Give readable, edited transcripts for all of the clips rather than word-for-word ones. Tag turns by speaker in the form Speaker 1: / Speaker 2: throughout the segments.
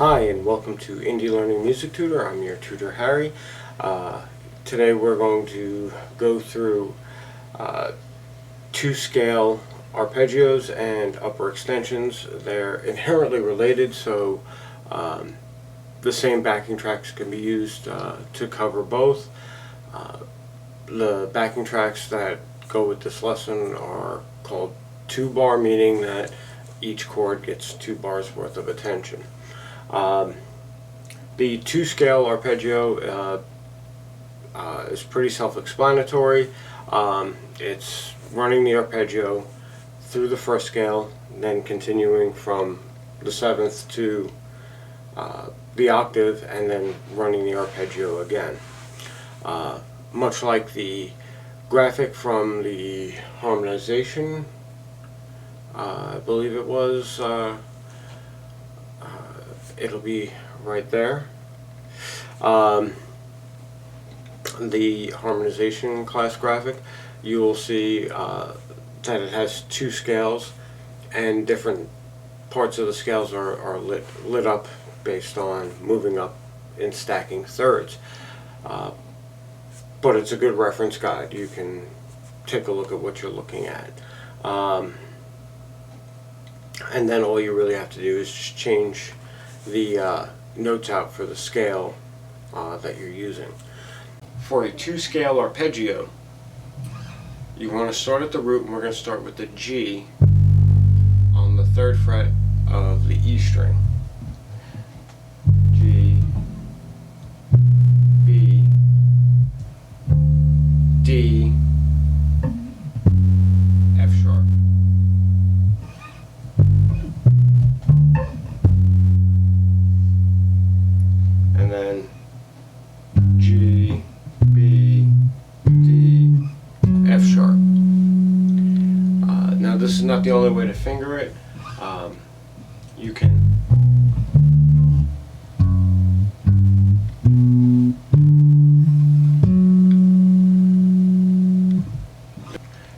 Speaker 1: Hi, and welcome to Indie Learning Music Tutor. I'm your tutor, Harry. Today we're going to go through two-scale arpeggios and upper extensions. They're inherently related, so the same backing tracks can be used to cover both. The backing tracks that go with this lesson are called 2-bar, meaning that each chord gets 2 bars worth of attention. The two-scale arpeggio is pretty self-explanatory. It's running the arpeggio through the first scale, then continuing from the 7th to the octave, and then running the arpeggio again. Much like the graphic from the harmonization, I believe it was, it'll be right there. The harmonization class graphic, you will see that it has 2 scales, and different parts of the scales are lit up based on moving up in stacking thirds. But it's a good reference guide. You can take a look at what you're looking at. And then all you really have to do is just change the notes out for the scale that you're using. For a 2-scale arpeggio, you want to start at the root, and we're going to start with the G on the 3rd fret of the E string. G, B, D, F sharp. And then G, B, D, F sharp. Now this is not the only way to finger it.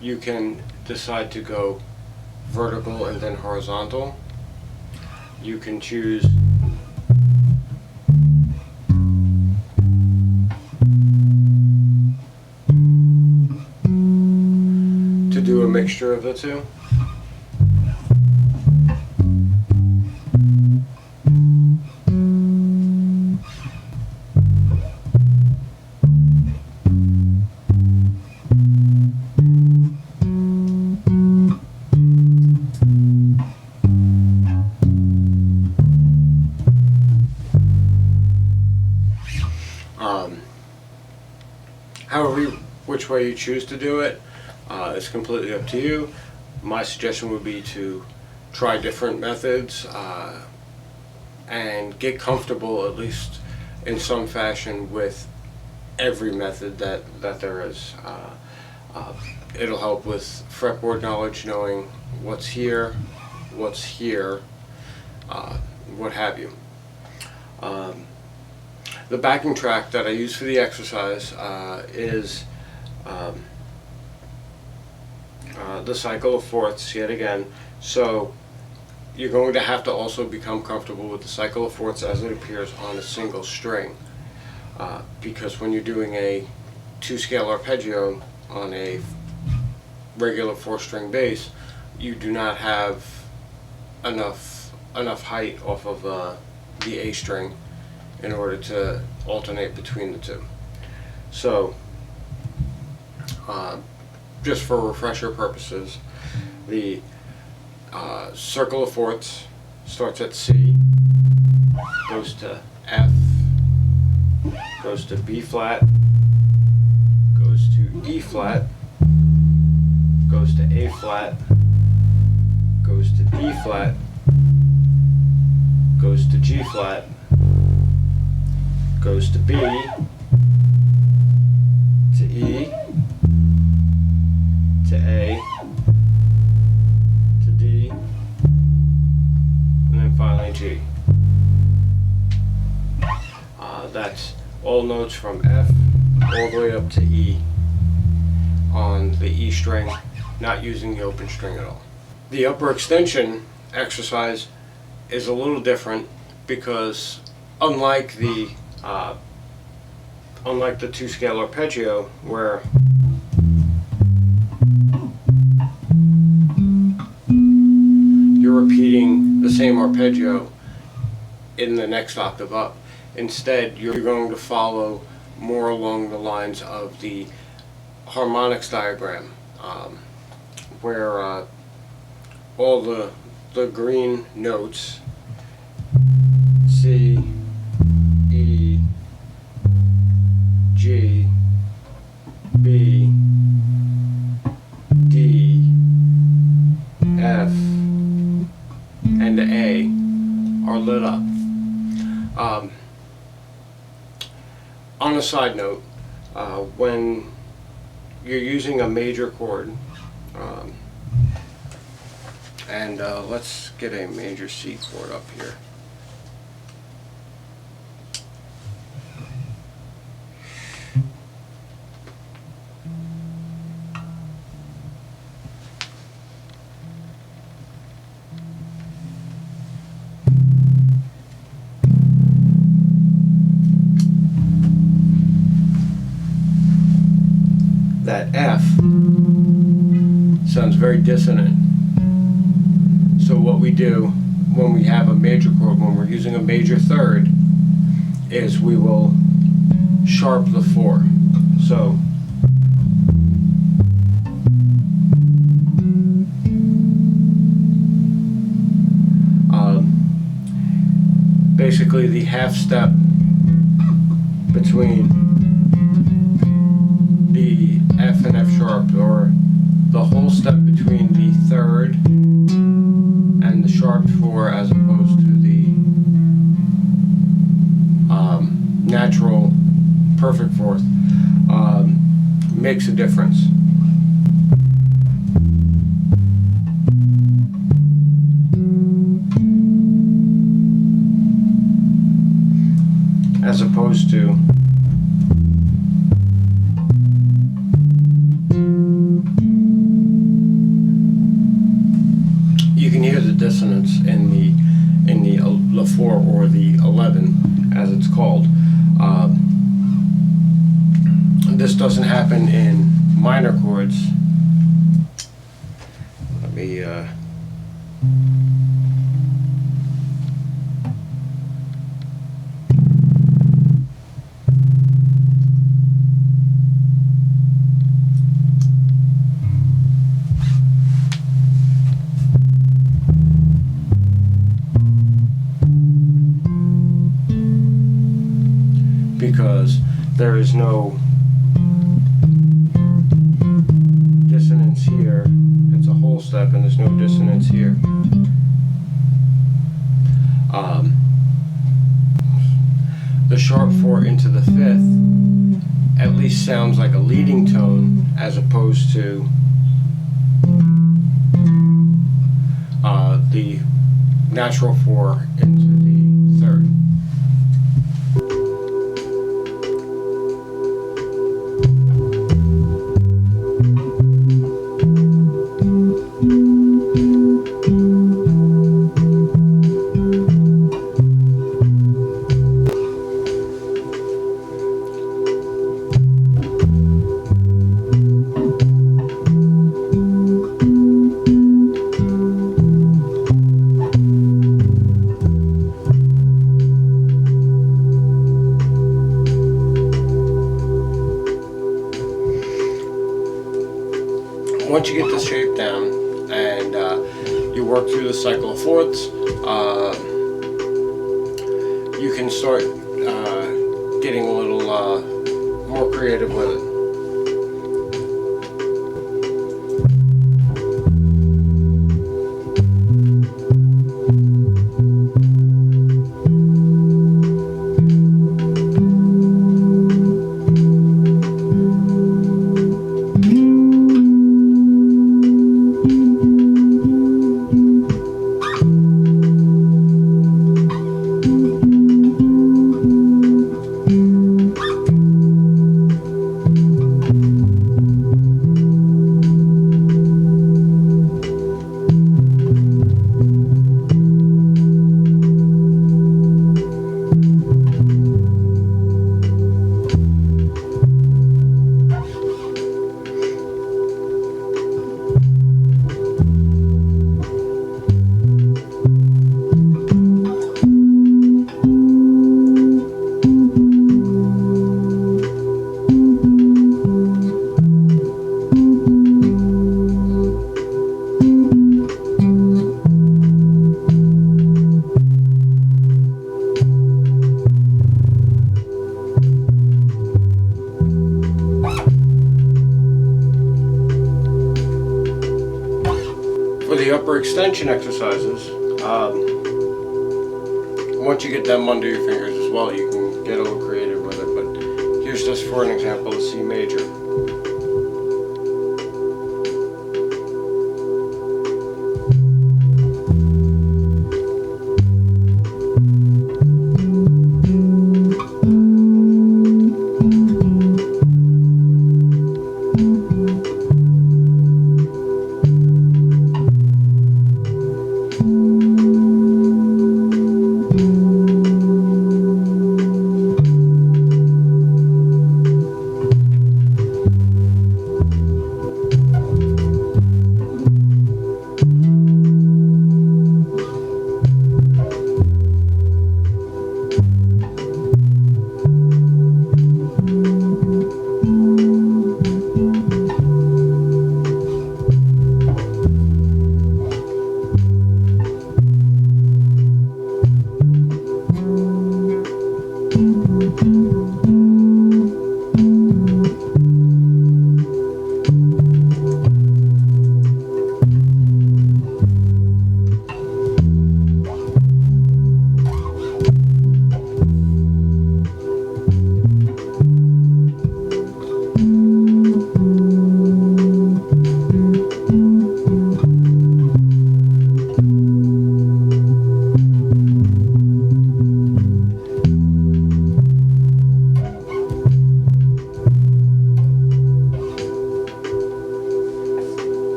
Speaker 1: You can decide to go vertical and then horizontal. You can choose to do a mixture of the two. However, which way you choose to do it is completely up to you. My suggestion would be to try different methods and get comfortable, at least in some fashion, with every method that there is. It'll help with fretboard knowledge, knowing what's here, what have you. The backing track that I use for the exercise is the cycle of fourths yet again. So you're going to have to also become comfortable with the cycle of fourths as it appears on a single string, because when you're doing a 2-scale arpeggio on a regular 4-string bass, you do not have enough height off of the A string in order to alternate between the two. So just for refresher purposes, the circle of fourths starts at C, goes to F, goes to B flat, goes to E flat, goes to A flat, goes to D flat, goes to G flat, goes to B, to E, to A, to D, and then finally G. That's all notes from F all the way up to E on the E string, not using the open string at all. The upper extension exercise is a little different. because unlike the two-scale arpeggio, where you're repeating the same arpeggio in the next octave up, instead you're going to follow more along the lines of the harmonics diagram, where all the green notes, C, E, G, B, D, F, and A are lit up. On a side note, when you're using a major chord, and let's get a major C chord up here. That F sounds very dissonant. So what we do when we have a major chord, when we're using a major third, is we will sharp the 4. So basically the half step between the F and F sharp, or the whole step between the third and the sharp 4, as opposed to the natural perfect fourth, makes a difference. As opposed to you can hear the dissonance in the La4 or the 11, as it's called. This doesn't happen in minor chords. Let me because there is no dissonance here. It's a whole step and there's no dissonance here. The sharp 4 into the 5th at least sounds like a leading tone, as opposed to the natural 4 into the 3rd. Once you get the shape down and you work through the cycle of fourths, you can start getting a little more creative with it. the upper extension exercises, once you get them under your fingers as well, you can get a little creative with it, but here's just for an example, the C major.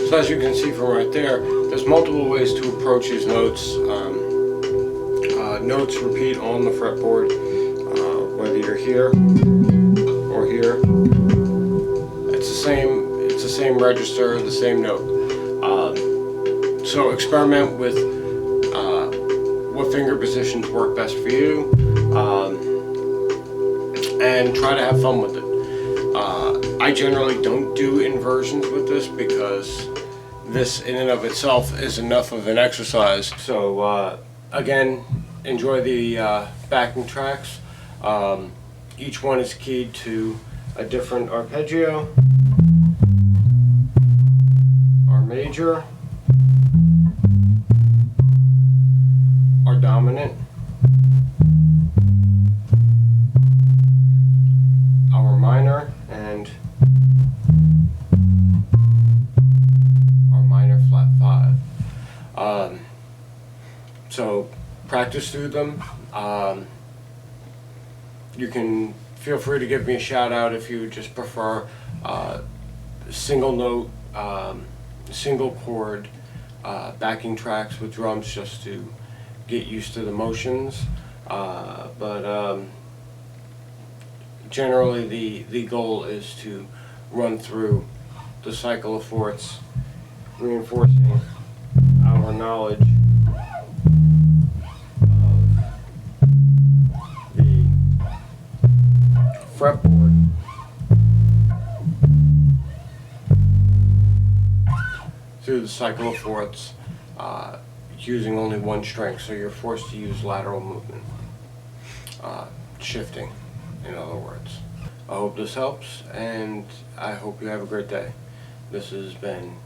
Speaker 1: So as you can see from right there, there's multiple ways to approach these notes. Notes repeat on the fretboard, whether you're here or here. It's the same register, the same note. So experiment with what finger positions work best for you, and try to have fun with it. I generally don't do inversions with this because this in and of itself is enough of an exercise. So again, enjoy the backing tracks. Each one is keyed to a different arpeggio, our major, our dominant, our minor, and our minor flat 5. So practice through them. You can feel free to give me a shout out if you just prefer single note, single chord backing tracks with drums just to get used to the motions. But generally the goal is to run through the cycle of fourths, reinforcing our knowledge of the fretboard through the cycle of fourths, using only one string, so you're forced to use lateral movement, shifting, in other words. I hope this helps, and I hope you have a great day. This has been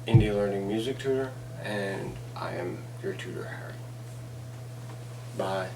Speaker 1: Indie Learning Music Tutor. and I am your tutor, Harry. Bye.